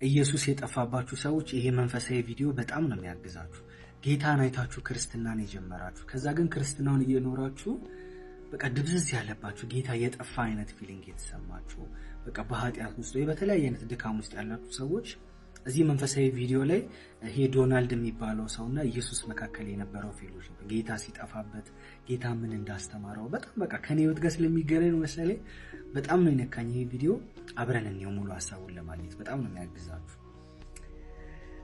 ኢየሱስ የጠፋባችሁ ሰዎች ይሄ መንፈሳዊ ቪዲዮ በጣም ነው የሚያግዛችሁ። ጌታን አይታችሁ ክርስትናን የጀመራችሁ ከዛ ግን ክርስትናውን እየኖራችሁ በቃ ድብዝዝ ያለባችሁ ጌታ የጠፋ አይነት ፊሊንግ የተሰማችሁ በቃ በኃጢአት ውስጥ ወይ በተለያየ አይነት ድካም ውስጥ ያላችሁ ሰዎች እዚህ መንፈሳዊ ቪዲዮ ላይ ይሄ ዶናልድ የሚባለው ሰውና ኢየሱስ መካከል የነበረው ፌሎሺፕ ጌታ ሲጠፋበት ጌታ ምን እንዳስተማረው በጣም በቃ ከኔ ህይወት ጋር ስለሚገናኝ መሰለኝ በጣም ነው የነካኝ ይሄ ቪዲዮ። አብረን እንየው ሙሉ ሐሳቡን ለማግኘት በጣም ነው የሚያግዛችሁ።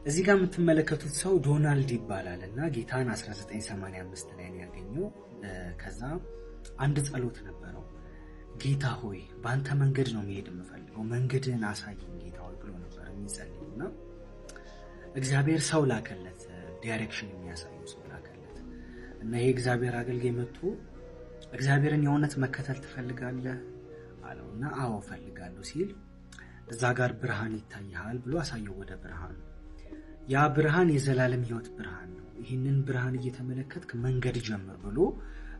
እዚህ ጋር የምትመለከቱት ሰው ዶናልድ ይባላልና ጌታን 1985 ላይ ነው ያገኘው። ከዛ አንድ ጸሎት ነበረው። ጌታ ሆይ በአንተ መንገድ ነው መሄድ የምፈልገው መንገድን አሳየኝ ጌታ ሆይ ብሎ ነበር የሚጸልየውና እግዚአብሔር ሰው ላከለት፣ ዳይሬክሽን የሚያሳየው ሰው ላከለት እና ይሄ እግዚአብሔር አገልጋይ መጥቶ እግዚአብሔርን የእውነት መከተል ትፈልጋለህ አለውና አዎ ፈልጋለሁ ሲል እዛ ጋር ብርሃን ይታያል ብሎ አሳየው ወደ ብርሃን። ያ ብርሃን የዘላለም ህይወት ብርሃን ነው። ይሄንን ብርሃን እየተመለከትክ መንገድ ጀምር ብሎ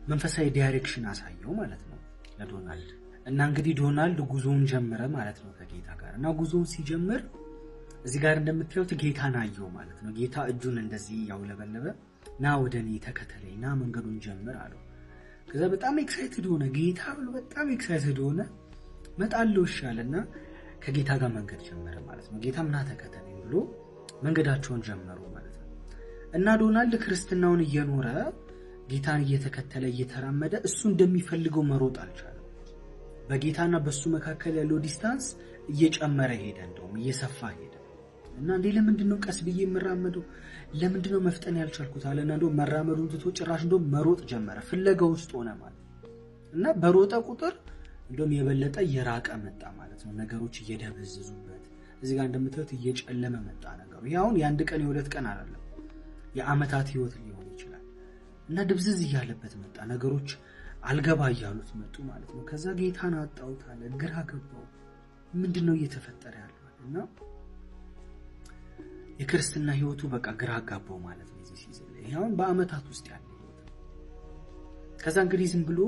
መንፈሳዊ ዳይሬክሽን አሳየው ማለት ነው ለዶናልድ። እና እንግዲህ ዶናልድ ጉዞውን ጀመረ ማለት ነው ከጌታ ጋር። እና ጉዞውን ሲጀምር እዚህ ጋር እንደምታዩት ጌታን አየው ማለት ነው። ጌታ እጁን እንደዚህ ያውለበለበ ና ወደኔ ተከተለኝ ና መንገዱን ጀምር አለው። ከዛ በጣም ኤክሳይትድ ሆነ ጌታ ብሎ በጣም ኤክሳይትድ ሆነ። መጣለው ይሻልና ከጌታ ጋር መንገድ ጀመረ ማለት ነው። ጌታም ና ተከተለኝ ብሎ መንገዳቸውን ጀመሩ ማለት ነው። እና ዶናልድ ክርስትናውን እየኖረ ጌታን እየተከተለ እየተራመደ እሱ እንደሚፈልገው መሮጥ አልቻለም። በጌታና በሱ መካከል ያለው ዲስታንስ እየጨመረ ሄደ፣ እንደውም እየሰፋ ሄደ። እና ለምንድነው ቀስ ብዬ የምራመደው ለምንድነው መፍጠን ያልቻልኩት አለና እንደውም መራመዱን ትቶ ጭራሽ እንደውም መሮጥ ጀመረ። ፍለጋው ውስጥ ሆነ ማለት እና በሮጠ ቁጥር እንደውም የበለጠ እየራቀ መጣ ማለት ነው። ነገሮች እየደበዘዙበት እዚህ ጋር እንደምታዩት እየጨለመ መጣ ነገሩ። ያውን የአንድ ቀን የሁለት ቀን አይደለም የአመታት ህይወት ሊሆን ይችላል። እና ድብዝዝ እያለበት መጣ። ነገሮች አልገባ እያሉት መጡ ማለት ነው። ከዛ ጌታን አጣውት አለ፣ ግራ ገባው። ምንድነው እየተፈጠረ ያለው? እና የክርስትና ህይወቱ በቃ ግራ ገባው ማለት ነው። እዚህ ሲዘለ ያውን በአመታት ውስጥ ያለ ህይወት። ከዛ እንግዲህ ዝም ብሎ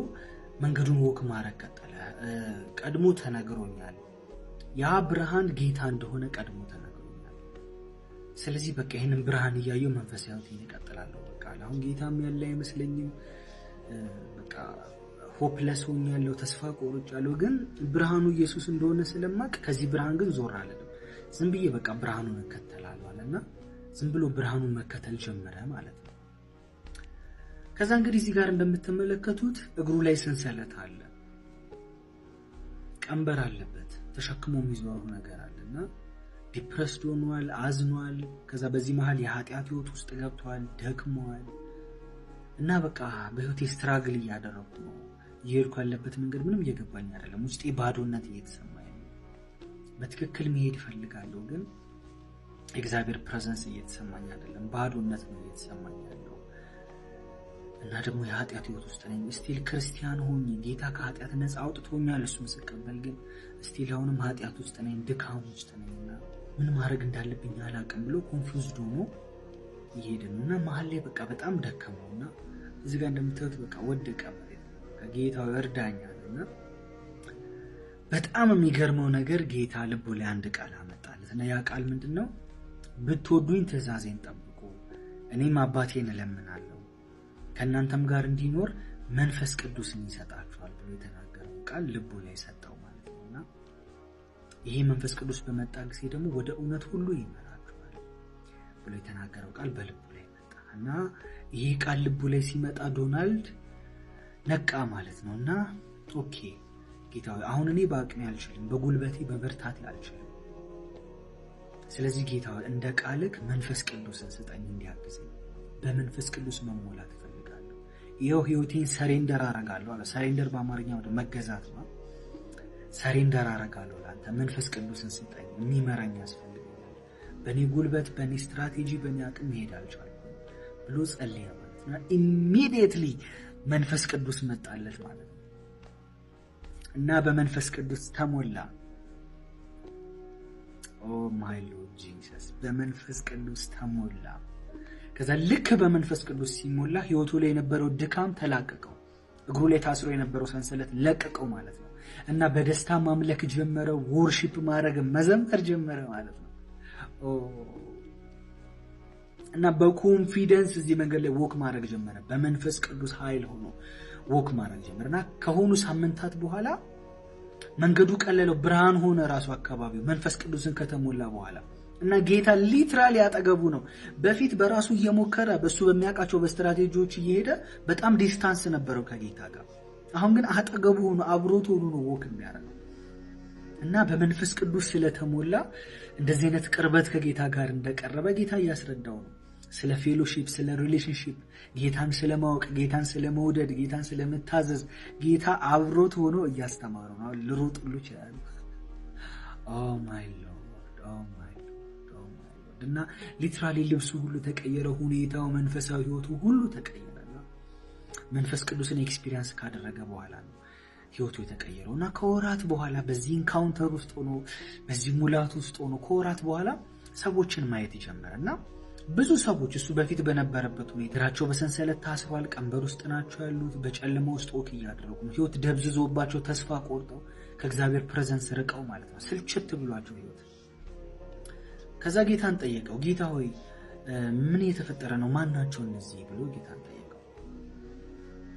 መንገዱን ወክ ማረግ ቀጠለ። ቀድሞ ተነግሮኛል ያ ብርሃን ጌታ እንደሆነ ቀድሞ ተነግሮኛል። ስለዚህ በቃ ይሄንን ብርሃን እያየው መንፈሳዊ ህይወቴን እቀጥላለሁ። በቃ አሁን ጌታም ያለ አይመስለኝም። በቃ ሆፕለስ ሆኛለሁ፣ ተስፋ ቆርጫለሁ። ግን ብርሃኑ ኢየሱስ እንደሆነ ስለማቅ ከዚህ ብርሃን ግን ዞር አልልም። ዝም ብዬ በቃ ብርሃኑን እከተላለሁ አለና ዝም ብሎ ብርሃኑን መከተል ጀመረ ማለት ነው። ከዛ እንግዲህ እዚህ ጋር እንደምትመለከቱት እግሩ ላይ ሰንሰለት አለ፣ ቀንበር አለበት፣ ተሸክሞ የሚዞረው ነገር አለና ዲፕረስድ ሆኗል፣ አዝኗል። ከዛ በዚህ መሃል የኃጢአት ህይወት ውስጥ ገብቷል፣ ደክሟል። እና በቃ በህይወቴ ስትራግል እያደረኩ ነው፣ እየሄድኩ ያለበት መንገድ ምንም እየገባኝ አይደለም፣ ውስጤ ባዶነት እየተሰማኝ ነው። በትክክል መሄድ ፈልጋለሁ ግን እግዚአብሔር ፕሬዘንስ እየተሰማኝ አይደለም፣ ባዶነት ነው እየተሰማኝ ያለው። እና ደግሞ የኃጢአት ህይወት ውስጥ ነኝ። ስቲል ክርስቲያን ሆኜ ጌታ ከኃጢአት ነፃ አውጥቶኛል እሱን ስቀበል ግን ስቲል አሁንም ኃጢአት ውስጥ ነኝ፣ ድካም ውስጥ ነኝና ምን ማድረግ እንዳለብኝ አላውቅም ብሎ ኮንፊውዝድ ሆኖ ይሄድና መሀል ላይ በቃ በጣም ደከመውና እዚህ ጋር እንደምታዩት በቃ ወደቀ ማለት ነው። ከጌታው እርዳኝ አለና በጣም የሚገርመው ነገር ጌታ ልቡ ላይ አንድ ቃል አመጣለት እና ያ ቃል ምንድነው? ብትወዱኝ ትእዛዜን ጠብቁ፣ እኔም አባቴን እለምናለሁ ከእናንተም ጋር እንዲኖር መንፈስ ቅዱስን ይሰጣችኋል ብሎ የተናገረው ቃል ልቡ ላይ ሰጠው ማለት ነውና ይሄ መንፈስ ቅዱስ በመጣ ጊዜ ደግሞ ወደ እውነት ሁሉ ይመራችኋል ብሎ የተናገረው ቃል በልቡ ላይ መጣ። እና ይሄ ቃል ልቡ ላይ ሲመጣ ዶናልድ ነቃ ማለት ነውና ኦኬ ጌታዬ አሁን እኔ በአቅሜ አልችልም፣ በጉልበቴ በበርታቴ አልችልም። ስለዚህ ጌታዬ እንደ ቃልክ መንፈስ ቅዱስን ስጠኝ እንዲያግዘኝ፣ በመንፈስ ቅዱስ መሞላት እፈልጋለሁ። ይሄው ህይወቴን ሰሬንደር አረጋለሁ አለ። ሰሬንደር በአማርኛ ወደ መገዛት ነው። ሰሬንደር አረጋለሁ ላንተ፣ መንፈስ ቅዱስን ስጠኝ፣ የሚመራኝ ያስፈልጋል። በኔ ጉልበት፣ በኔ ስትራቴጂ፣ በኔ አቅም መሄድ አልቻልኩም ብሎ ጸለየ ማለት ነው። ኢሚዲየትሊ መንፈስ ቅዱስ መጣለት ማለት ነው። እና በመንፈስ ቅዱስ ተሞላ። ኦ ማይ ሎርድ ጂሰስ በመንፈስ ቅዱስ ተሞላ። ከዛ ልክ በመንፈስ ቅዱስ ሲሞላ ህይወቱ ላይ የነበረው ድካም ተላቀቀው፣ እግሩ ላይ ታስሮ የነበረው ሰንሰለት ለቀቀው ማለት ነው። እና በደስታ ማምለክ ጀመረ፣ ወርሺፕ ማድረግ መዘመር ጀመረ ማለት ነው። እና በኮንፊደንስ እዚህ መንገድ ላይ ወክ ማድረግ ጀመረ። በመንፈስ ቅዱስ ኃይል ሆኖ ወክ ማድረግ ጀመረና ከሆኑ ሳምንታት በኋላ መንገዱ ቀለለው፣ ብርሃን ሆነ ራሱ አካባቢው መንፈስ ቅዱስን ከተሞላ በኋላ እና ጌታ ሊትራሊ ያጠገቡ ነው። በፊት በራሱ እየሞከረ በሱ በሚያውቃቸው በስትራቴጂዎች እየሄደ በጣም ዲስታንስ ነበረው ከጌታ ጋር። አሁን ግን አጠገቡ ሆኖ አብሮት ሆኖ ነው ወክ የሚያደርገው እና በመንፈስ ቅዱስ ስለተሞላ እንደዚህ አይነት ቅርበት ከጌታ ጋር እንደቀረበ ጌታ እያስረዳው ነው። ስለ ፌሎሺፕ፣ ስለ ሪሌሽንሺፕ፣ ጌታን ስለማወቅ፣ ጌታን ስለመውደድ፣ ጌታን ስለመታዘዝ ጌታ አብሮት ሆኖ እያስተማረው ነው። ልሮጥሉ ይችላል። ኦ ማይ ሎርድ፣ ኦ ማይ ሎርድ፣ ኦ ማይ ሎርድ። እና ሊትራሊ ልብሱ ሁሉ ተቀየረ፣ ሁኔታው፣ መንፈሳዊ ህይወቱ ሁሉ ተቀየረ። መንፈስ ቅዱስን ኤክስፒሪየንስ ካደረገ በኋላ ነው ህይወቱ የተቀየረው። እና ከወራት በኋላ በዚህ ኢንካውንተር ውስጥ ሆኖ በዚህ ሙላት ውስጥ ሆኖ ከወራት በኋላ ሰዎችን ማየት ይጀምራልና ብዙ ሰዎች እሱ በፊት በነበረበት ሁኔታ እግራቸው በሰንሰለት ታስሯል፣ ቀንበር ውስጥ ናቸው ያሉት፣ በጨለማ ውስጥ ወክ እያደረጉ ነው። ህይወት ደብዝዞባቸው ተስፋ ቆርጠው ከእግዚአብሔር ፕሬዘንስ ርቀው ማለት ነው፣ ስልችት ብሏቸው ህይወት። ከዛ ጌታን ጠየቀው፣ ጌታ ሆይ ምን እየተፈጠረ ነው? ማን ናቸው እነዚህ ብሎ ጌታን ጠየቀው።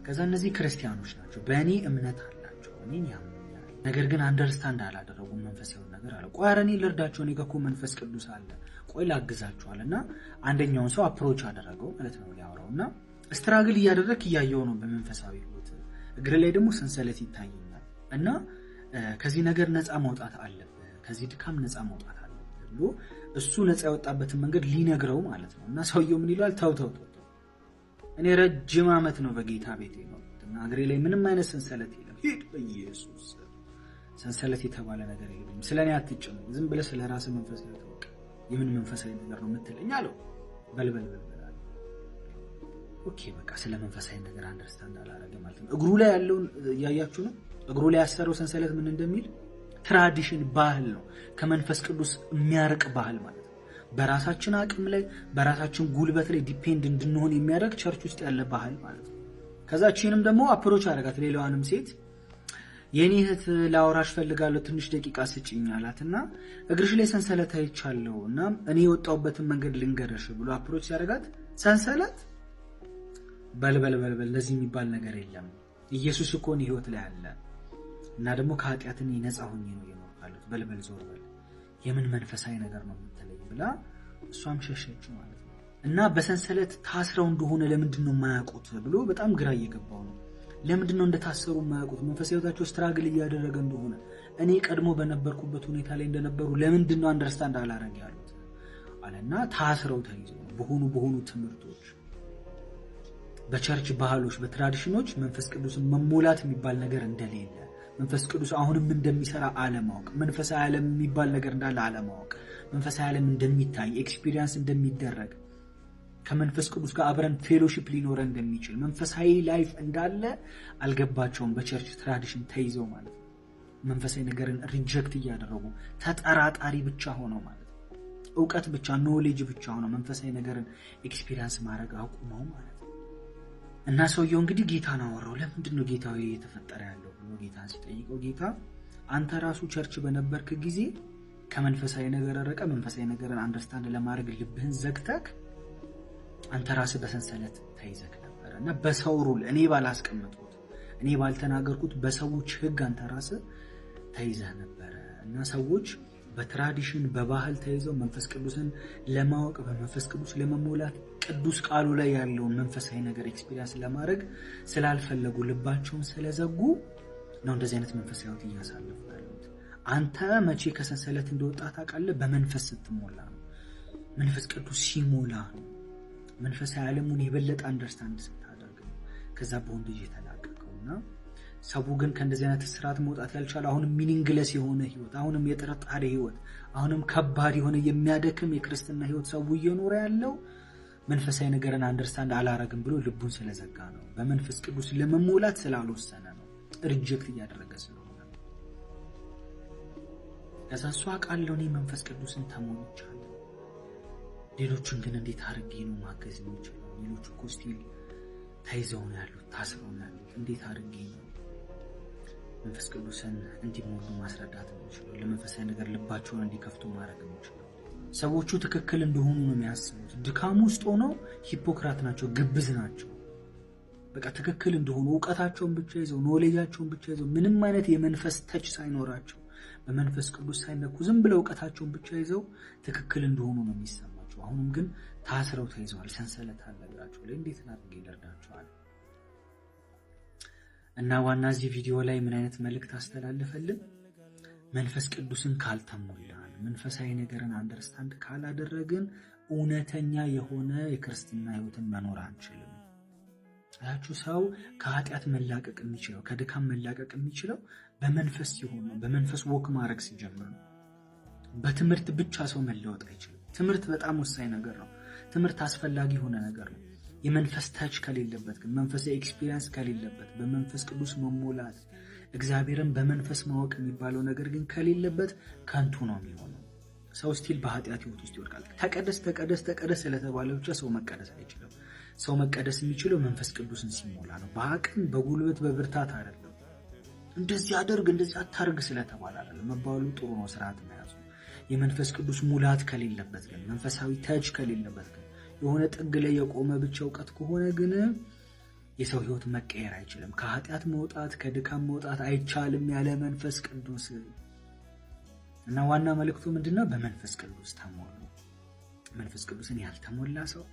ከዛ እነዚህ ክርስቲያኖች ናቸው፣ በእኔ እምነት አላቸው፣ እኔን ያምኑኛል፣ ነገር ግን አንደርስታንድ አላደረጉም መንፈሳዊ ነገር አለ። ቆይ ኧረ እኔ ልርዳቸው፣ እኔ ጋር እኮ መንፈስ ቅዱስ አለ፣ ቆይ ላግዛቸዋልና አንደኛውን ሰው አፕሮች አደረገው ማለት ነው ሊያወራውና ስትራግል እያደረክ እያየው ነው በመንፈሳዊ ህይወት፣ እግር ላይ ደግሞ ሰንሰለት ይታየኛል እና ከዚህ ነገር ነፃ መውጣት አለብህ፣ ከዚህ ድካም ነፃ መውጣት አለብህ ብሎ እሱ ነፃ ያወጣበትን መንገድ ሊነግረው ማለት ነው። እና ሰውየው ምን ይላል? ተው እኔ ረጅም ዓመት ነው በጌታ ቤት የኖርኩትና እግሬ ላይ ምንም አይነት ሰንሰለት የለም። ሂድ በኢየሱስ ሰንሰለት የተባለ ነገር የለም። ስለኔ አትጭም፣ ዝም ብለህ ስለ ራስህ መንፈሳዊ ተወቅ። የምን መንፈሳዊ ነገር ነው የምትለኝ አለው። በልበል አለ። ኦኬ በቃ ስለ መንፈሳዊ ነገር አንደርስታንድ አላረገ ማለት ነው። እግሩ ላይ ያለውን ያያችሁ ነው። እግሩ ላይ ያሰረው ሰንሰለት ምን እንደሚል ትራዲሽን፣ ባህል ነው። ከመንፈስ ቅዱስ የሚያርቅ ባህል ማለት ነው። በራሳችን አቅም ላይ በራሳችን ጉልበት ላይ ዲፔንድ እንድንሆን የሚያደርግ ቸርች ውስጥ ያለ ባህል ማለት ነው። ከዛችንም ደግሞ አፕሮች አደረጋት፣ ሌላዋንም ሴት የኔ እህት ላውራሽ ፈልጋለሁ ትንሽ ደቂቃ ስጪኝ አላትና እግርሽ ላይ ሰንሰለት አይቻለሁ እና እኔ የወጣሁበትን መንገድ ልንገርሽ ብሎ አፕሮች ሲያደርጋት ሰንሰለት በልበል ለዚህ የሚባል ነገር የለም፣ ኢየሱስ እኮ ነው ህይወት ላይ አለ እና ደግሞ ከኃጢአትን ነፃ ሆኜ ነው የኖርኩት፣ በልበል ዞር በል፣ የምን መንፈሳዊ ነገር ነው የምትለኝ ብላ እሷም ሸሸች ማለት ነው። እና በሰንሰለት ታስረው እንደሆነ ለምንድን ነው የማያውቁት ብሎ በጣም ግራ እየገባው ነው። ለምንድን ነው እንደታሰሩ የማያውቁት? መንፈሳዊ ህይወታቸው ስትራግል እያደረገ እንደሆነ እኔ ቀድሞ በነበርኩበት ሁኔታ ላይ እንደነበሩ ለምንድን ነው አንደርስታንድ አላረግ ያሉት አለና ታስረው ተይዘው በሆኑ ትምህርቶች፣ በቸርች ባህሎች፣ በትራዲሽኖች መንፈስ ቅዱስን መሞላት የሚባል ነገር እንደሌለ፣ መንፈስ ቅዱስ አሁንም እንደሚሰራ አለማወቅ፣ መንፈሳዊ ዓለም የሚባል ነገር እንዳለ አለማወቅ፣ መንፈሳዊ ዓለም እንደሚታይ ኤክስፒሪየንስ እንደሚደረግ፣ ከመንፈስ ቅዱስ ጋር አብረን ፌሎሺፕ ሊኖረን እንደሚችል መንፈሳዊ ላይፍ እንዳለ አልገባቸውም። በቸርች ትራዲሽን ተይዘው ማለት ነው። መንፈሳዊ ነገርን ሪጀክት እያደረጉ ተጠራጣሪ ብቻ ሆነው ማለት ነው። ዕውቀት ብቻ ኖሌጅ ብቻ ሆነው መንፈሳዊ ነገርን ኤክስፒሪየንስ ማድረግ አቁመው ማለት ነው። እና ሰውየው እንግዲህ ጌታን አወራው። ለምንድን ነው ጌታዬ እየተፈጠረ ያለው ብሎ ጌታን ሲጠይቀው፣ ጌታ አንተ ራሱ ቸርች በነበርክ ጊዜ ከመንፈሳዊ ነገር ረቀ መንፈሳዊ ነገርን አንደርስታንድ ለማድረግ ልብህን ዘግተክ አንተ ራስህ በሰንሰለት ተይዘክ ነበር እና በሰው ሩል እኔ ባላስቀመጥኩት እኔ ባልተናገርኩት በሰዎች ህግ አንተ ራስህ ተይዘህ ነበር እና ሰዎች በትራዲሽን በባህል ተይዘው መንፈስ ቅዱስን ለማወቅ በመንፈስ ቅዱስ ለመሞላት ቅዱስ ቃሉ ላይ ያለውን መንፈሳዊ ነገር ኤክስፒሪየንስ ለማድረግ ስላልፈለጉ ልባቸውን ስለዘጉ ነው እንደዚህ አይነት መንፈሳዊ ህይወት እያሳለፉ ያሉት። አንተ መቼ ከሰንሰለት እንደወጣ ታውቃለህ? በመንፈስ ስትሞላ ነው። መንፈስ ቅዱስ ሲሞላ ነው። መንፈሳዊ ዓለሙን የበለጠ አንደርስታንድ ስታደርግ ነው ከዛ በወንድጅ የተላቀቀውና ሰው ግን ከእንደዚህ አይነት ስርዓት መውጣት ያልቻለ አሁንም ሚኒንግለስ የሆነ ህይወት፣ አሁንም የጥርጣሬ ህይወት፣ አሁንም ከባድ የሆነ የሚያደክም የክርስትና ህይወት ሰው እየኖረ ያለው መንፈሳዊ ነገርን አንደርስታንድ አላረግም ብሎ ልቡን ስለዘጋ ነው። በመንፈስ ቅዱስ ለመሞላት ስላልወሰነ ነው። ሪጀክት እያደረገ ስለሆነ ከዛ እሱ አውቃለሁ እኔ መንፈስ ቅዱስን ተሞልቻለሁ፣ ሌሎቹን ግን እንዴት አድርጌ ነው ማገዝ የምችለው? ሌሎቹ እኮ ስቲል ተይዘው ነው ያሉት፣ ታስረው ነው ያሉት። እንዴት አድርጌ ነው መንፈስ ቅዱስን እንዲሞሉ ማስረዳት የምችለው? ለመንፈሳዊ ነገር ልባቸውን እንዲከፍቱ ማድረግ የምችለው? ሰዎቹ ትክክል እንደሆኑ ነው የሚያስቡት። ድካም ውስጥ ሆነው ሂፖክራት ናቸው፣ ግብዝ ናቸው። በቃ ትክክል እንደሆኑ ዕውቀታቸውን ብቻ ይዘው ኖሌጃቸውን ብቻ ይዘው ምንም አይነት የመንፈስ ተች ሳይኖራቸው በመንፈስ ቅዱስ ሳይነኩ ዝም ብለው ዕውቀታቸውን ብቻ ይዘው ትክክል እንደሆኑ ነው የሚሰማቸው። አሁንም ግን ታስረው ተይዘዋል። ሰንሰለት አለ እግራቸው ላይ። እንዴት አድርጌ ይደርዳቸዋል? እና ዋና እዚህ ቪዲዮ ላይ ምን አይነት መልእክት አስተላልፈልን? መንፈስ ቅዱስን ካልተሞላን፣ መንፈሳዊ ነገርን አንደርስታንድ ካላደረግን እውነተኛ የሆነ የክርስትና ህይወትን መኖር አንችልም። አያችሁ፣ ሰው ከኃጢአት መላቀቅ የሚችለው ከድካም መላቀቅ የሚችለው በመንፈስ ሲሆን ነው። በመንፈስ ወክ ማድረግ ሲጀምር ነው። በትምህርት ብቻ ሰው መለወጥ አይችልም። ትምህርት በጣም ወሳኝ ነገር ነው። ትምህርት አስፈላጊ የሆነ ነገር ነው። የመንፈስ ታች ከሌለበት ግን፣ መንፈሳዊ ኤክስፒሪየንስ ከሌለበት፣ በመንፈስ ቅዱስ መሞላት እግዚአብሔርን በመንፈስ ማወቅ የሚባለው ነገር ግን ከሌለበት ከንቱ ነው የሚሆነው። ሰው ስቲል በኃጢአት ህይወት ውስጥ ይወድቃል። ተቀደስ ተቀደስ ተቀደስ ስለተባለ ብቻ ሰው መቀደስ አይችልም። ሰው መቀደስ የሚችለው መንፈስ ቅዱስን ሲሞላ ነው። በአቅም በጉልበት በብርታት አይደለም። እንደዚህ አድርግ እንደዚህ አታርግ ስለተባለ አይደለም። መባሉ ጥሩ ነው፣ ስርዓት መያዙ። የመንፈስ ቅዱስ ሙላት ከሌለበት ግን፣ መንፈሳዊ ታች ከሌለበት ግን፣ የሆነ ጥግ ላይ የቆመ ብቻ እውቀት ከሆነ ግን የሰው ህይወት መቀየር አይችልም። ከኃጢአት መውጣት ከድካም መውጣት አይቻልም ያለ መንፈስ ቅዱስ። እና ዋና መልእክቱ ምንድነው? በመንፈስ ቅዱስ ተሞሉ። መንፈስ ቅዱስን ያልተሞላ ሰው፣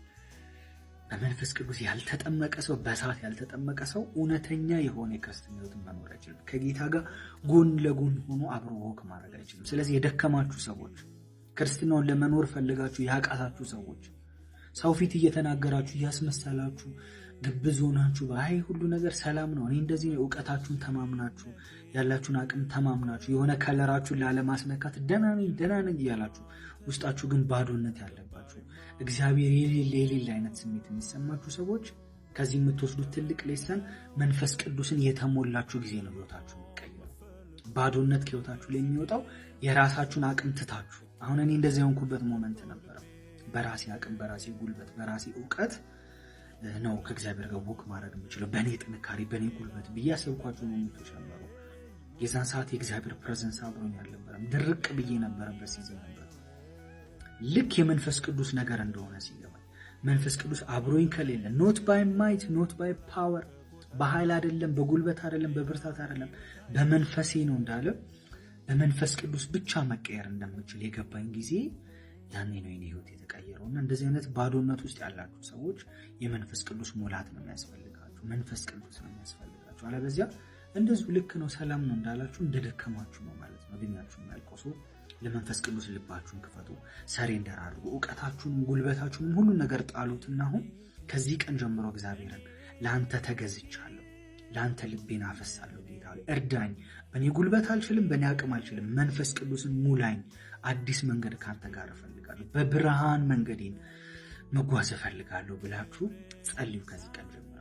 በመንፈስ ቅዱስ ያልተጠመቀ ሰው፣ በእሳት ያልተጠመቀ ሰው እውነተኛ የሆነ የክርስትና ህይወትን መኖር አይችልም። ከጌታ ጋር ጎን ለጎን ሆኖ አብሮ ወክ ማድረግ አይችልም። ስለዚህ የደከማችሁ ሰዎች፣ ክርስትናውን ለመኖር ፈልጋችሁ ያቃታችሁ ሰዎች፣ ሰው ፊት እየተናገራችሁ እያስመሰላችሁ ግብዝ ሆናችሁ አይ ሁሉ ነገር ሰላም ነው እኔ እንደዚህ ነው እውቀታችሁን ተማምናችሁ ያላችሁን አቅም ተማምናችሁ የሆነ ከለራችሁን ላለማስነካት ደህና ነኝ እያላችሁ ውስጣችሁ ግን ባዶነት ያለባችሁ እግዚአብሔር የሌለ አይነት ስሜት የሚሰማችሁ ሰዎች ከዚህ የምትወስዱት ትልቅ ሌሰን መንፈስ ቅዱስን የተሞላችሁ ጊዜ ነው ህይወታችሁ የሚቀየረው። ባዶነት ከህይወታችሁ ላይ የሚወጣው የራሳችሁን አቅም ትታችሁ። አሁን እኔ እንደዚህ የሆንኩበት ሞመንት ነበረ። በራሴ አቅም፣ በራሴ ጉልበት፣ በራሴ እውቀት ነው ከእግዚአብሔር ጋር ወክ ማድረግ የምችለው፣ በእኔ ጥንካሬ፣ በእኔ ጉልበት ብዬ ያሰብኳቸው ሞመንቶች ነበሩ። የዛን ሰዓት የእግዚአብሔር ፕሬዘንስ አብሮኝ አልነበረም። ድርቅ ብዬ ነበረበት ሲዘን ነበር። ልክ የመንፈስ ቅዱስ ነገር እንደሆነ ሲገባኝ፣ መንፈስ ቅዱስ አብሮኝ ከሌለ ኖት ባይ ማይት ኖት ባይ ፓወር፣ በኃይል አይደለም፣ በጉልበት አይደለም፣ በብርታት አይደለም፣ በመንፈሴ ነው እንዳለ በመንፈስ ቅዱስ ብቻ መቀየር እንደምችል የገባኝ ጊዜ ያኔ ነው የኔ ህይወት የተቀየረው። እና እንደዚህ አይነት ባዶነት ውስጥ ያላችሁ ሰዎች የመንፈስ ቅዱስ ሙላት ነው የሚያስፈልጋችሁ። መንፈስ ቅዱስ ነው የሚያስፈልጋችሁ። አለበለዚያ እንደዚሁ ልክ ነው ሰላም ነው እንዳላችሁ እንደደከማችሁ ነው ማለት ነው። እድሜያችሁን ያልቆሱ። ለመንፈስ ቅዱስ ልባችሁን ክፈቱ፣ ሰሬንደር አድርጉ። እውቀታችሁንም ጉልበታችሁንም ሁሉን ነገር ጣሉትና አሁን ከዚህ ቀን ጀምሮ እግዚአብሔርን ለአንተ ተገዝቻለሁ፣ ለአንተ ልቤን አፈሳለሁ፣ ጌታ እርዳኝ፣ በእኔ ጉልበት አልችልም፣ በእኔ አቅም አልችልም፣ መንፈስ ቅዱስን ሙላኝ፣ አዲስ መንገድ ካንተ ጋር እፈልጋለሁ፣ በብርሃን መንገዴን መጓዝ እፈልጋለሁ ብላችሁ ጸልዩ ከዚህ ቀን ጀምሮ።